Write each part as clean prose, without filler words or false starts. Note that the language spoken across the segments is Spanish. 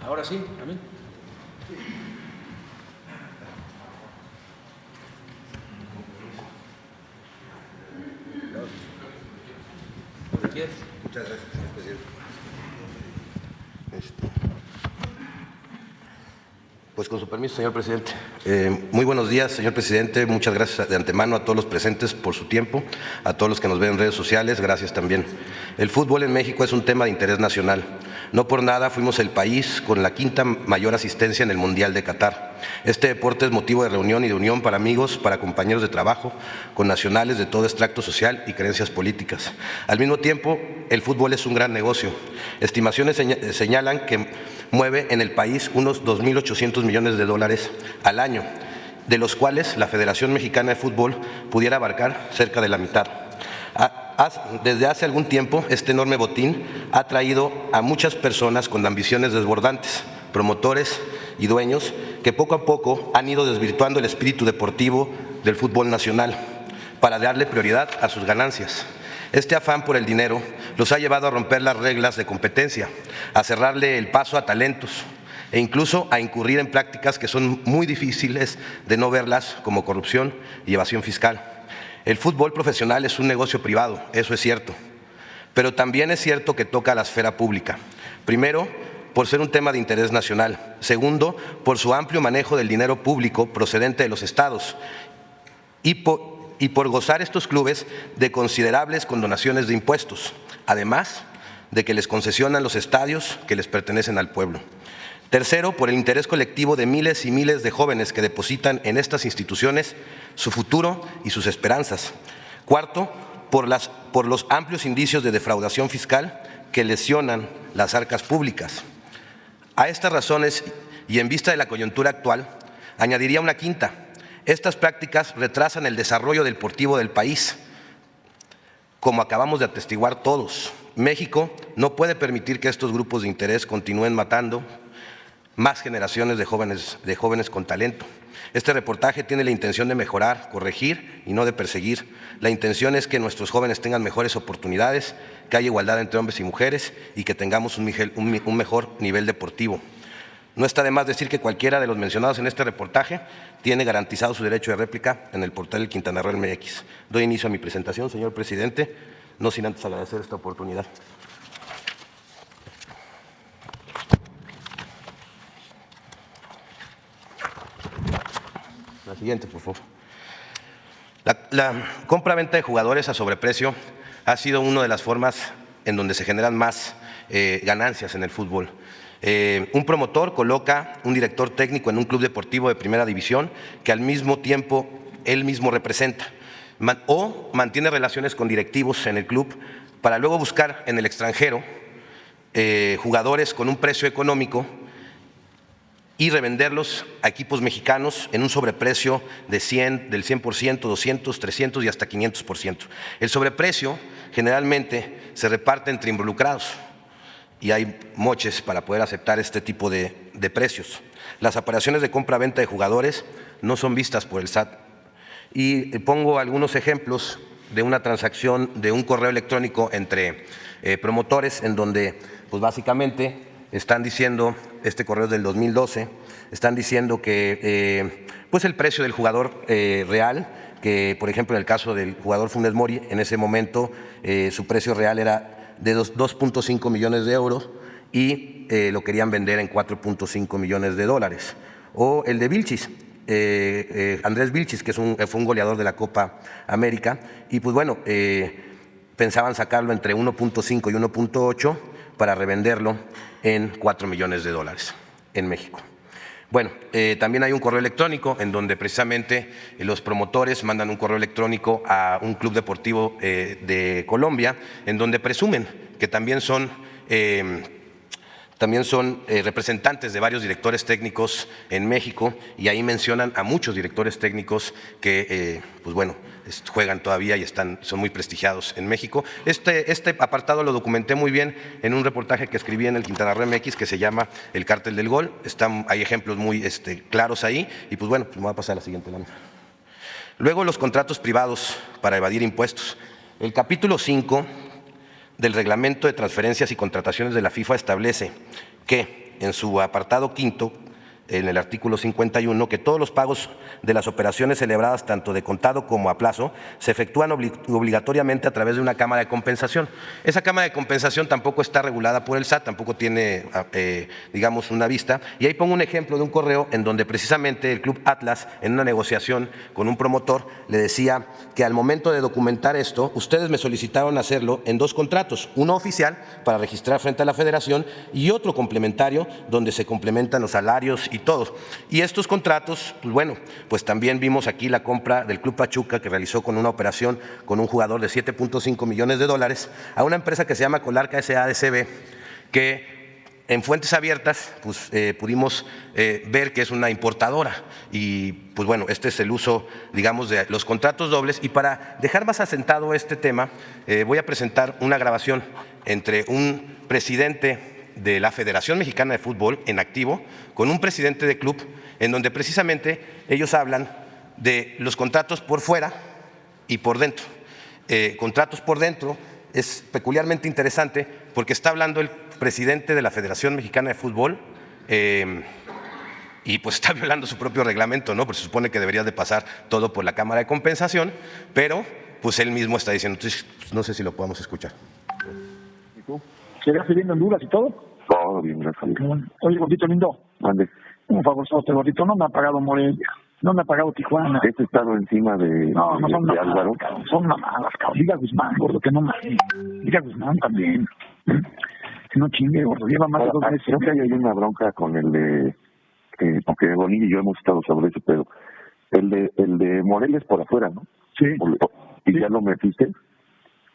Ahora sí, amén. Muchas gracias, señor presidente. Pues con su permiso, señor presidente. Muy buenos días, señor presidente. Muchas gracias de antemano a todos los presentes por su tiempo, a todos los que nos ven en redes sociales, gracias también. El fútbol en México es un tema de interés nacional. No por nada fuimos el país con la quinta mayor asistencia en el Mundial de Qatar. Este deporte es motivo de reunión y de unión para amigos, para compañeros de trabajo, con nacionales de todo extracto social y creencias políticas. Al mismo tiempo, el fútbol es un gran negocio. Estimaciones señalan que mueve en el país unos 2.800 millones de dólares al año, de los cuales la Federación Mexicana de Fútbol pudiera abarcar cerca de la mitad. Desde hace algún tiempo, este enorme botín ha traído a muchas personas con ambiciones desbordantes, promotores y dueños, que poco a poco han ido desvirtuando el espíritu deportivo del fútbol nacional para darle prioridad a sus ganancias. Este afán por el dinero los ha llevado a romper las reglas de competencia, a cerrarle el paso a talentos e incluso a incurrir en prácticas que son muy difíciles de no verlas, como corrupción y evasión fiscal. El fútbol profesional es un negocio privado, eso es cierto, pero también es cierto que toca a la esfera pública. Primero, por ser un tema de interés nacional. Segundo, por su amplio manejo del dinero público procedente de los estados y por gozar estos clubes de considerables condonaciones de impuestos, además de que les concesionan los estadios que les pertenecen al pueblo. Tercero, por el interés colectivo de miles y miles de jóvenes que depositan en estas instituciones su futuro y sus esperanzas. Cuarto, por los amplios indicios de defraudación fiscal que lesionan las arcas públicas. A estas razones, y en vista de la coyuntura actual, añadiría una quinta. Estas prácticas retrasan el desarrollo deportivo del país, como acabamos de atestiguar todos. México no puede permitir que estos grupos de interés continúen matando más generaciones de jóvenes con talento. Este reportaje tiene la intención de mejorar, corregir y no de perseguir. La intención es que nuestros jóvenes tengan mejores oportunidades, que haya igualdad entre hombres y mujeres y que tengamos un mejor nivel deportivo. No está de más decir que cualquiera de los mencionados en este reportaje tiene garantizado su derecho de réplica en el portal del Quintana Roo MX. Doy inicio a mi presentación, señor presidente, no sin antes agradecer esta oportunidad. La siguiente, por favor. La compra-venta de jugadores a sobreprecio ha sido una de las formas en donde se generan más ganancias en el fútbol. Un promotor coloca un director técnico en un club deportivo de primera división que al mismo tiempo él mismo representa, o mantiene relaciones con directivos en el club para luego buscar en el extranjero jugadores con un precio económico y revenderlos a equipos mexicanos en un sobreprecio del 100%, 200, 300 y hasta 500%. El sobreprecio generalmente se reparte entre involucrados y hay moches para poder aceptar este tipo de precios. Las operaciones de compra-venta de jugadores no son vistas por el SAT. Y pongo algunos ejemplos de una transacción de un correo electrónico entre promotores en donde pues básicamente están diciendo, este correo es del 2012, están diciendo que pues el precio del jugador real, que por ejemplo en el caso del jugador Funes Mori, en ese momento su precio real era de 2.5 millones de euros y lo querían vender en 4.5 millones de dólares. O el de Vilchis, Andrés Vilchis, que fue un goleador de la Copa América, y pues bueno, pensaban sacarlo entre 1.5 y 1.8 para revenderlo en 4 millones de dólares en México. Bueno, también hay un correo electrónico en donde precisamente los promotores mandan un correo electrónico a un club deportivo de Colombia en donde presumen que también son representantes de varios directores técnicos en México y ahí mencionan a muchos directores técnicos que, pues bueno, juegan todavía y son muy prestigiados en México. Este apartado lo documenté muy bien en un reportaje que escribí en el Quintana Roo MX que se llama El Cártel del Gol. Hay ejemplos muy claros ahí y pues bueno, pues me voy a pasar a la siguiente lámina. Luego los contratos privados para evadir impuestos. El capítulo 5 del Reglamento de Transferencias y Contrataciones de la FIFA establece que en su apartado quinto, en el artículo 51, que todos los pagos de las operaciones celebradas tanto de contado como a plazo se efectúan obligatoriamente a través de una cámara de compensación. Esa cámara de compensación tampoco está regulada por el SAT, tampoco tiene, digamos, una vista. Y ahí pongo un ejemplo de un correo en donde precisamente el Club Atlas, en una negociación con un promotor, le decía que al momento de documentar esto, ustedes me solicitaron hacerlo en 2 contratos, uno oficial para registrar frente a la Federación y otro complementario donde se complementan los salarios y todos. Y estos contratos, pues bueno, pues también vimos aquí la compra del Club Pachuca que realizó con una operación con un jugador de $7.5 millones a una empresa que se llama Colarca S.A.D.C.B., que en fuentes abiertas pues, pudimos ver que es una importadora y pues bueno, este es el uso, digamos, de los contratos dobles. Y para dejar más asentado este tema, voy a presentar una grabación entre un presidente de la Federación Mexicana de Fútbol en activo con un presidente de club, en donde precisamente ellos hablan de los contratos por fuera y por dentro. Contratos por dentro es peculiarmente interesante porque está hablando el presidente de la Federación Mexicana de Fútbol y pues está violando su propio reglamento, ¿no? Porque se supone que debería de pasar todo por la Cámara de Compensación, pero pues él mismo está diciendo. Entonces, no sé si lo podemos escuchar. ¿Y tú? ¿Seguirás viviendo en Honduras y todo? Todo bien, gracias. Oye, gordito lindo. Mande. Un favorzote, gordito. No me ha pagado Morelia. No me ha pagado Tijuana. ¿Este estado encima de son de Álvaro? Cabrón, son mamadas, cabrón. Diga Guzmán, gordo, que no mames. Diga Guzmán también. Que no chingue, gordo. Lleva más de 2 meses. Creo que hay una bronca con el de... aunque Bonilla y yo hemos estado sobre eso, pero el de Morelia es por afuera, ¿no? Sí. ¿Y sí. ya lo metiste?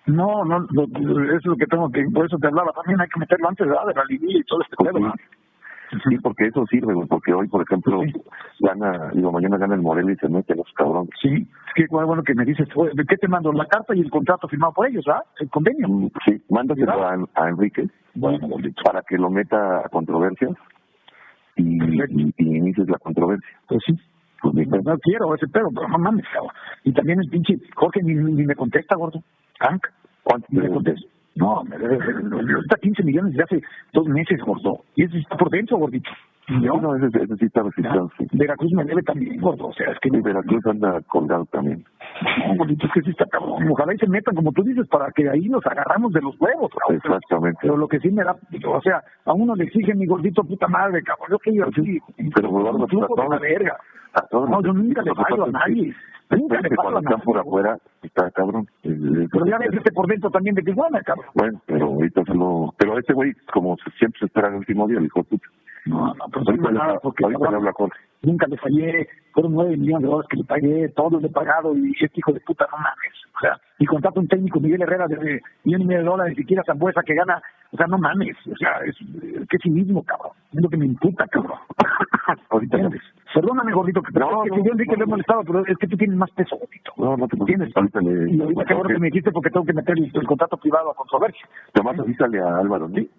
No, eso es lo que tengo que... Por eso te hablaba. También hay que meterlo antes, ¿verdad? De la liguilla y todo este pedo, ¿verdad? Sí, porque eso sirve, porque hoy, por ejemplo, sí. mañana gana el Morelia y se mete los cabrones. Sí, es que bueno que me dices, ¿qué te mando? La carta y el contrato firmado por ellos, ¿verdad? El convenio. Sí, mándaselo a Enrique, bueno, para que lo meta a controversias y inicies la controversia. Pues sí. Pues no quiero ese pedo, pero no mames, cabrón. Y también el pinche Jorge ni me contesta, gordo. Hank, ¿cuánto ni me contesta? No, ahorita 15 millones desde hace 2 meses, gordo. Y eso está por dentro, gordito. No, ese sí está registrado. Sí. Veracruz me debe también, gordo. O sea, es que... Sí, Veracruz anda colgado también. No, gordito, es que sí está cabrón. Ojalá y se metan, como tú dices, para que ahí nos agarramos de los huevos, cabrón. Exactamente. Pero lo que sí me da... O sea, a uno le exigen mi gordito puta madre, cabrón. Yo que yo sí... Pero, gordo, de la verga. No, yo nunca le fallo a nadie. Nunca le fallo a nadie. Cuando están por afuera, está cabrón. Pero ya ves por dentro también de Tijuana, cabrón. Bueno, pero ahorita pero este güey, como siempre se espera el último día, le dijo, puta. No, pero ahorita nada, porque ahorita le habla Jorge. Nunca le fallé, fueron $9 millones que le pagué, todos le he pagado, y este hijo de puta no mames. O sea, y contrato un técnico, Miguel Herrera, de $1,500,000, ni siquiera Zambuesa que gana, o sea, no mames. O sea, que cinismo, cabrón. Es lo que me imputa, cabrón. Ahorita no. Perdóname, gordito, que yo Enrique le he molestado, pero es que tú tienes más peso, gordito. No te tienes. Y ahorita qué bueno que me dijiste porque tengo que meter el contrato privado a controversia. Tomás, avísale a Álvaro, ¿sí?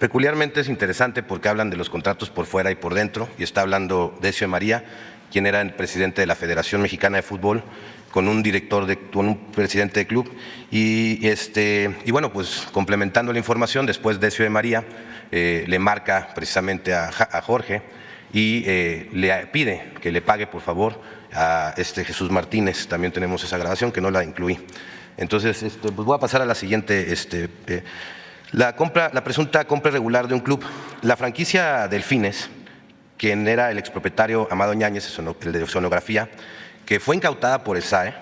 Peculiarmente es interesante porque hablan de los contratos por fuera y por dentro, y está hablando Decio de María, quien era el presidente de la Federación Mexicana de Fútbol, con un presidente de club, y bueno, pues complementando la información, después Decio de María le marca precisamente a Jorge y le pide que le pague por favor a Jesús Martínez. También tenemos esa grabación que no la incluí. Entonces, pues voy a pasar a la siguiente. La presunta compra irregular de un club. La franquicia Delfines, quien era el expropietario Amado Ñáñez, el de sonografía, que fue incautada por el SAE,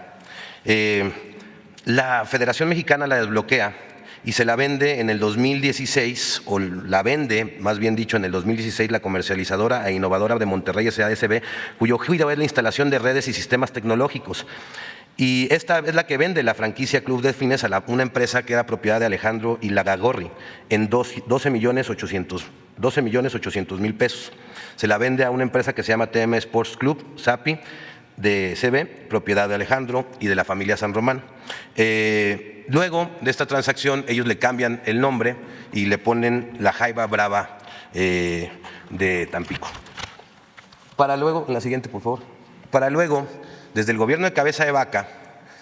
la Federación Mexicana la desbloquea y se la vende en el 2016, o la vende, más bien dicho, en el 2016 la comercializadora e innovadora de Monterrey S.A.D.C.B., cuyo giro es la instalación de redes y sistemas tecnológicos. Y esta es la que vende la franquicia Club Delfines a una empresa que era propiedad de Alejandro Ilagagorri en $12,800,000 pesos. Se la vende a una empresa que se llama TM Sports Club, SAPI, de CB, propiedad de Alejandro y de la familia San Román. Luego de esta transacción, ellos le cambian el nombre y le ponen la Jaiba Brava de Tampico. Para luego, en la siguiente, por favor. Para luego, desde el gobierno de Cabeza de Vaca,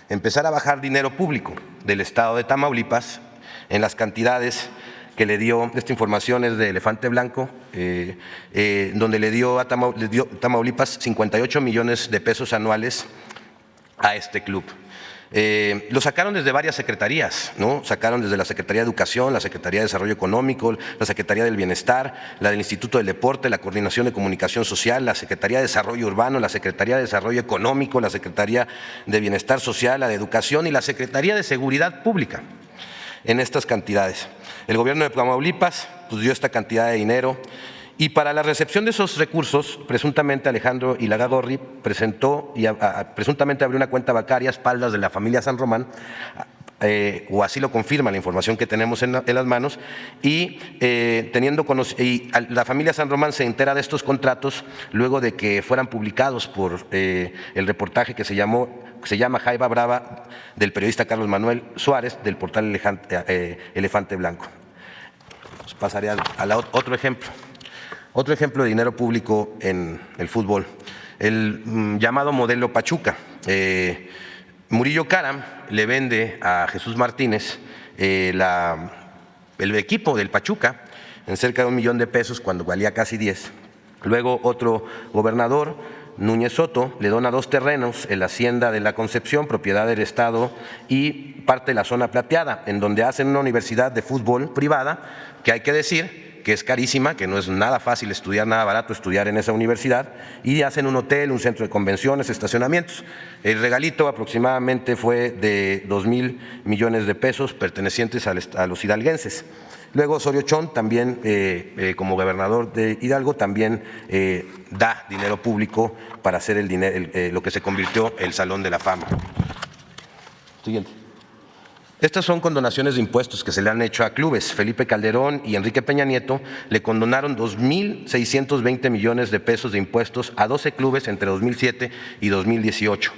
empezar a bajar dinero público del estado de Tamaulipas en las cantidades que le dio, esta información es de Elefante Blanco, donde le dio a Tamaulipas 58 millones de pesos anuales a este club. Lo sacaron desde varias secretarías, ¿no? Sacaron desde la Secretaría de Educación, la Secretaría de Desarrollo Económico, la Secretaría del Bienestar, la del Instituto del Deporte, la Coordinación de Comunicación Social, la Secretaría de Desarrollo Urbano, la Secretaría de Desarrollo Económico, la Secretaría de Bienestar Social, la de Educación y la Secretaría de Seguridad Pública en estas cantidades. El gobierno de Tamaulipas pues, dio esta cantidad de dinero. Y para la recepción de esos recursos, presuntamente Alejandro Ilagagorri presentó y presuntamente abrió una cuenta bancaria a espaldas de la familia San Román, o así lo confirma la información que tenemos en las manos, y la familia San Román se entera de estos contratos luego de que fueran publicados por el reportaje que se llama Jaiba Brava del periodista Carlos Manuel Suárez del portal Elefante Blanco. Pues pasaré a otro ejemplo. Otro ejemplo de dinero público en el fútbol, el llamado modelo Pachuca. Murillo Karam le vende a Jesús Martínez el equipo del Pachuca en cerca de $1 millón cuando valía casi 10. Luego otro gobernador, Núñez Soto, le dona 2 terrenos en la Hacienda de la Concepción, propiedad del Estado, y parte de la zona plateada, en donde hacen una universidad de fútbol privada, que hay que decir que es carísima, que no es nada fácil estudiar, nada barato estudiar en esa universidad, y hacen un hotel, un centro de convenciones, estacionamientos. El regalito aproximadamente fue de $2,000 millones pertenecientes a los hidalguenses. Luego Osorio Chong también, como gobernador de Hidalgo, también da dinero público para hacer lo que se convirtió el Salón de la Fama. Siguiente. Estas son condonaciones de impuestos que se le han hecho a clubes. Felipe Calderón y Enrique Peña Nieto le condonaron 2,620 millones de pesos de impuestos a 12 clubes entre 2007 y 2018.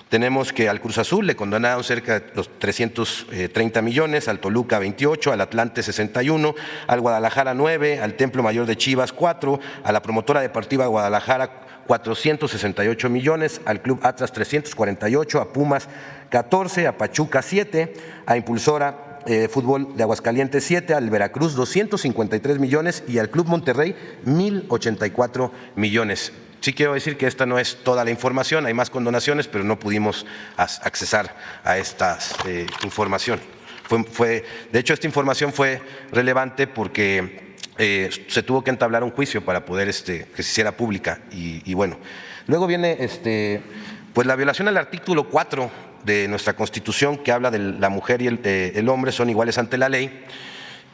Tenemos que al Cruz Azul le condonaron cerca de los 330 millones, al Toluca 28, al Atlante 61, al Guadalajara 9, al Templo Mayor de Chivas 4, a la Promotora Deportiva Guadalajara 468 millones, al Club Atlas 348, a Pumas 14, a Pachuca 7, a Impulsora Fútbol de Aguascalientes 7, al Veracruz 253 millones y al Club Monterrey 1,084 millones. Sí quiero decir que esta no es toda la información, hay más condonaciones, pero no pudimos accesar a esta información. De hecho, esta información fue relevante porque se tuvo que entablar un juicio para poder que se hiciera pública y bueno. Luego viene pues la violación al artículo 4 de nuestra Constitución, que habla de la mujer y el hombre son iguales ante la ley.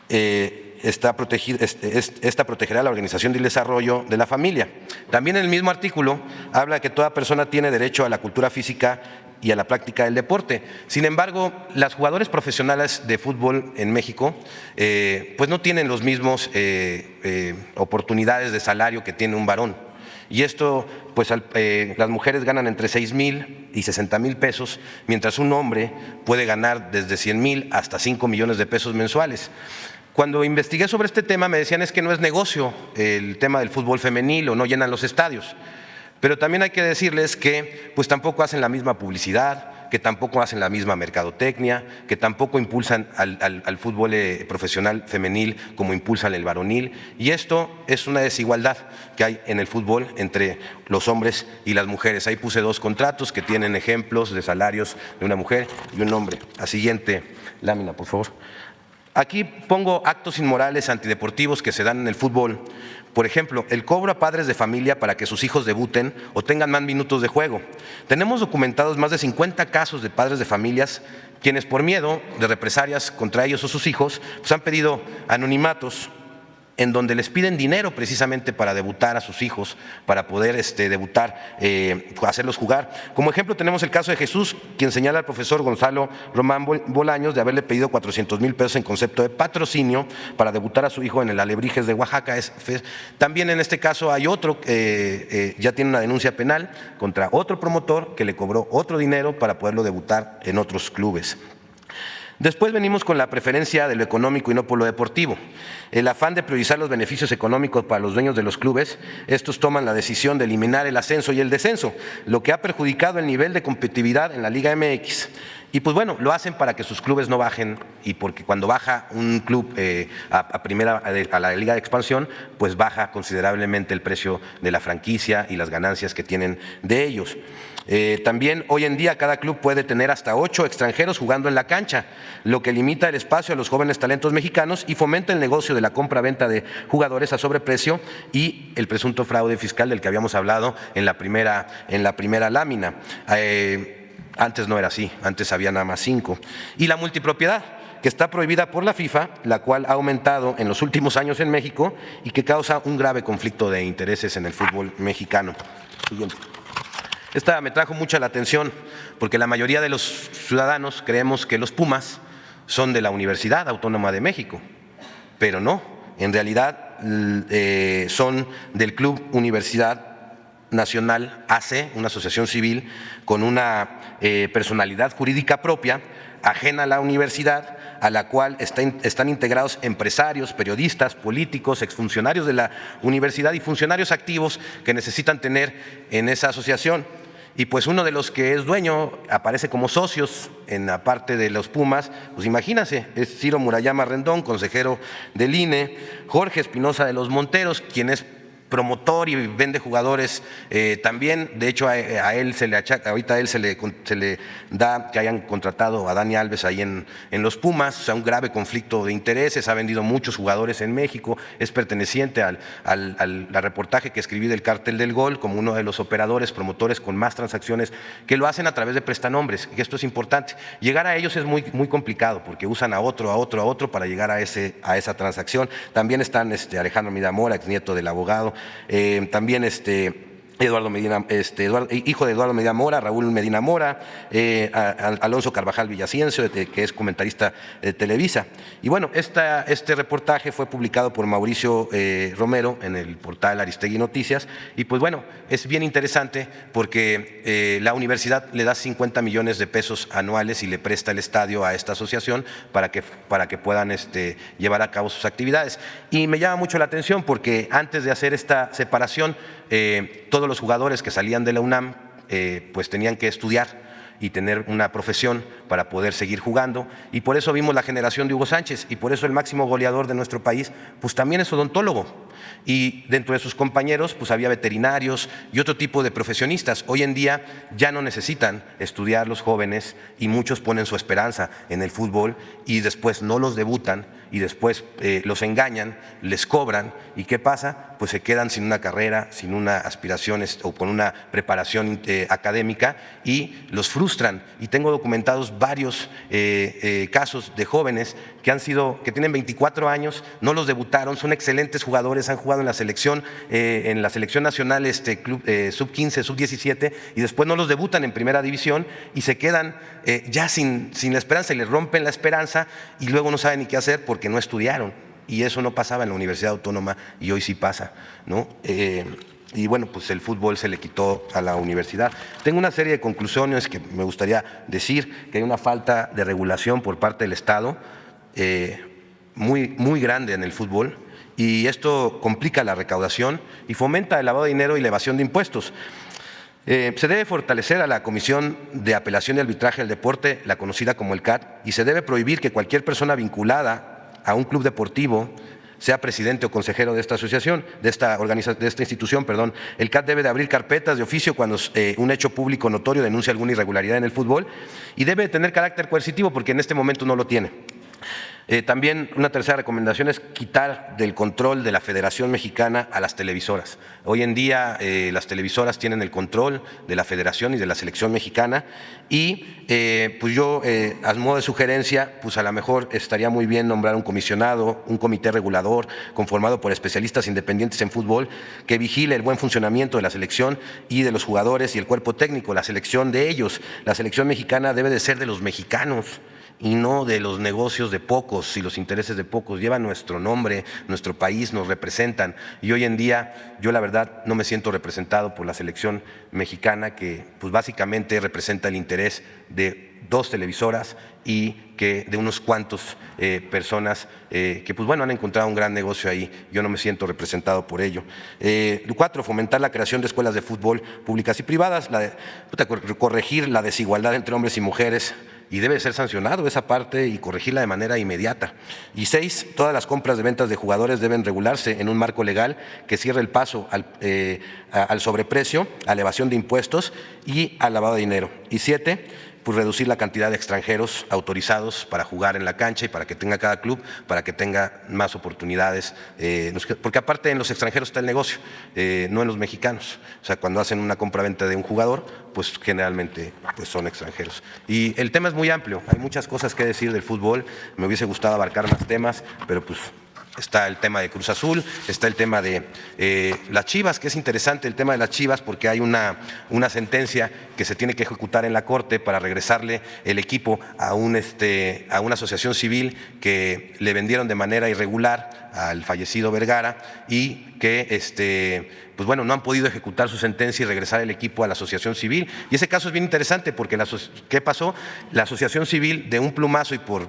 Esta protegerá la organización y el desarrollo de la familia. También el mismo artículo habla de que toda persona tiene derecho a la cultura física y a la práctica del deporte. Sin embargo, las jugadores profesionales de fútbol en México pues no tienen los mismos oportunidades de salario que tiene un varón. Y esto, pues las mujeres ganan entre 6,000 y 60,000 pesos, mientras un hombre puede ganar desde 100,000 hasta 5 millones de pesos mensuales. Cuando investigué sobre este tema me decían es que no es negocio el tema del fútbol femenil o no llenan los estadios. Pero también hay que decirles que pues tampoco hacen la misma publicidad, que tampoco hacen la misma mercadotecnia, que tampoco impulsan al fútbol profesional femenil como impulsan el varonil. Y esto es una desigualdad que hay en el fútbol entre los hombres y las mujeres. Ahí puse 2 contratos que tienen ejemplos de salarios de una mujer y un hombre. La siguiente lámina, por favor. Aquí pongo actos inmorales antideportivos que se dan en el fútbol. Por ejemplo, el cobro a padres de familia para que sus hijos debuten o tengan más minutos de juego. Tenemos documentados más de 50 casos de padres de familias quienes por miedo de represalias contra ellos o sus hijos pues han pedido anonimatos en donde les piden dinero precisamente para debutar a sus hijos, para poder debutar, hacerlos jugar. Como ejemplo tenemos el caso de Jesús, quien señala al profesor Gonzalo Román Bolaños de haberle pedido 400,000 pesos en concepto de patrocinio para debutar a su hijo en el Alebrijes de Oaxaca. También en este caso hay otro, ya tiene una denuncia penal contra otro promotor que le cobró otro dinero para poderlo debutar en otros clubes. Después venimos con la preferencia de lo económico y no por lo deportivo. El afán de priorizar los beneficios económicos para los dueños de los clubes, estos toman la decisión de eliminar el ascenso y el descenso, lo que ha perjudicado el nivel de competitividad en la Liga MX Y pues bueno, lo hacen para que sus clubes no bajen, y porque cuando baja un club a la Liga de Expansión, pues baja considerablemente el precio de la franquicia y las ganancias que tienen de ellos. También hoy en día cada club puede tener hasta 8 extranjeros jugando en la cancha, lo que limita el espacio a los jóvenes talentos mexicanos y fomenta el negocio de la compra-venta de jugadores a sobreprecio y el presunto fraude fiscal del que habíamos hablado en la primera lámina. Antes no era así, antes había nada más 5. Y la multipropiedad, que está prohibida por la FIFA, la cual ha aumentado en los últimos años en México y que causa un grave conflicto de intereses en el fútbol mexicano. Siguiente. Esta me trajo mucha la atención porque la mayoría de los ciudadanos creemos que los Pumas son de la Universidad Autónoma de México, pero no, en realidad son del Club Universidad Nacional AC, una asociación civil con una personalidad jurídica propia, ajena a la universidad, a la cual están integrados empresarios, periodistas, políticos, exfuncionarios de la universidad y funcionarios activos que necesitan tener en esa asociación. Y pues uno de los que es dueño aparece como socios en la parte de los Pumas, pues imagínense, es Ciro Murayama Rendón, consejero del INE, Jorge Espinosa de los Monteros, quien es promotor y vende jugadores también. De hecho, a él se le achaca, ahorita a él se le da que hayan contratado a Dani Alves ahí en los Pumas, o sea, un grave conflicto de intereses, ha vendido muchos jugadores en México, es perteneciente al reportaje que escribí del Cártel del Gol como uno de los operadores, promotores con más transacciones que lo hacen a través de prestanombres, y esto es importante. Llegar a ellos es muy complicado porque usan a otro para llegar a esa transacción. También están Alejandro Medina-Mora, exnieto del abogado, también Eduardo Medina, hijo de Eduardo Medina Mora, Raúl Medina Mora, Alonso Carvajal Villaciencio, que es comentarista de Televisa. Y bueno, este reportaje fue publicado por Mauricio Romero en el portal Aristegui Noticias, y pues bueno, es bien interesante porque la universidad le da 50 millones de pesos anuales y le presta el estadio a esta asociación para que puedan llevar a cabo sus actividades. Y me llama mucho la atención porque antes de hacer esta separación, todos los jugadores que salían de la UNAM pues tenían que estudiar y tener una profesión para poder seguir jugando, y por eso vimos la generación de Hugo Sánchez, y por eso el máximo goleador de nuestro país pues también es odontólogo, y dentro de sus compañeros pues había veterinarios y otro tipo de profesionistas. Hoy en día ya no necesitan estudiar los jóvenes y muchos ponen su esperanza en el fútbol y después no los debutan y después los engañan, les cobran, y ¿qué pasa? Pues se quedan sin una carrera, sin una aspiración o con una preparación académica, y los frustran. Y tengo documentados varios casos de jóvenes que tienen 24 años, no los debutaron, son excelentes jugadores, han jugado en la selección nacional, sub-15, sub-17, y después no los debutan en primera división y se quedan ya sin la esperanza, y les rompen la esperanza y luego no saben ni qué hacer porque no estudiaron. Y eso no pasaba en la Universidad Autónoma y hoy sí pasa, ¿no? Y bueno, pues el fútbol se le quitó a la universidad. Tengo una serie de conclusiones que me gustaría decir: que hay una falta de regulación por parte del Estado muy grande en el fútbol, y esto complica la recaudación y fomenta el lavado de dinero y la evasión de impuestos. Se debe fortalecer a la Comisión de Apelación y Arbitraje del Deporte, la conocida como el CAT, y se debe prohibir que cualquier persona vinculada a un club deportivo sea presidente o consejero de esta asociación, de esta institución. El CAT debe de abrir carpetas de oficio cuando un hecho público notorio denuncia alguna irregularidad en el fútbol, y debe tener carácter coercitivo porque en este momento no lo tiene. También una tercera recomendación es quitar del control de la Federación Mexicana a las televisoras. Hoy en día las televisoras tienen el control de la Federación y de la Selección Mexicana, y pues yo a modo de sugerencia, pues a lo mejor estaría muy bien nombrar un comisionado, un comité regulador conformado por especialistas independientes en fútbol que vigile el buen funcionamiento de la selección y de los jugadores y el cuerpo técnico, la selección de ellos. La Selección Mexicana debe de ser de los mexicanos y no de los negocios de pocos y los intereses de pocos. Llevan nuestro nombre, nuestro país, nos representan, y hoy en día yo la verdad no me siento representado por la selección mexicana, que pues básicamente representa el interés de 2 televisoras y que de unos cuantos personas que pues bueno han encontrado un gran negocio ahí. Yo no me siento representado por ello. 4, fomentar la creación de escuelas de fútbol públicas y privadas, corregir la desigualdad entre hombres y mujeres y debe ser sancionado esa parte y corregirla de manera inmediata. Y 6, todas las compras de ventas de jugadores deben regularse en un marco legal que cierre el paso al sobreprecio, a la evasión de impuestos y al lavado de dinero. Y 7, pues reducir la cantidad de extranjeros autorizados para jugar en la cancha y para que tenga cada club, para que tenga más oportunidades, porque aparte en los extranjeros está el negocio, no en los mexicanos. O sea, cuando hacen una compra-venta de un jugador, pues generalmente pues son extranjeros. Y el tema es muy amplio, hay muchas cosas que decir del fútbol, me hubiese gustado abarcar más temas, pero pues está el tema de Cruz Azul, está el tema de las Chivas, que es interesante el tema de las Chivas porque hay una sentencia que se tiene que ejecutar en la Corte para regresarle el equipo a una asociación civil que le vendieron de manera irregular al fallecido Vergara y que pues bueno, no han podido ejecutar su sentencia y regresar el equipo a la asociación civil. Y ese caso es bien interesante porque ¿qué pasó? La asociación civil de un plumazo y por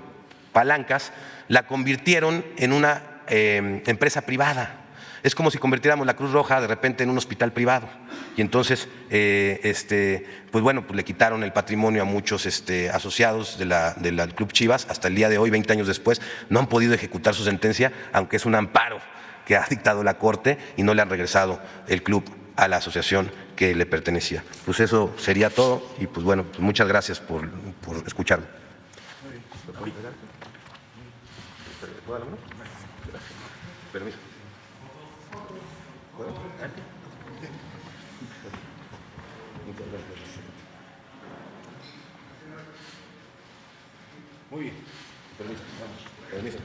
palancas la convirtieron en una empresa privada. Es como si convirtiéramos la Cruz Roja de repente en un hospital privado. Y entonces, pues bueno, pues le quitaron el patrimonio a muchos asociados del Club Chivas. Hasta el día de hoy, 20 años después, no han podido ejecutar su sentencia, aunque es un amparo que ha dictado la Corte y no le han regresado el club a la asociación que le pertenecía. Pues eso sería todo y pues bueno, pues muchas gracias por escucharme. ¿Puedo hablar? Permiso. Muy bien. Permiso. Permiso.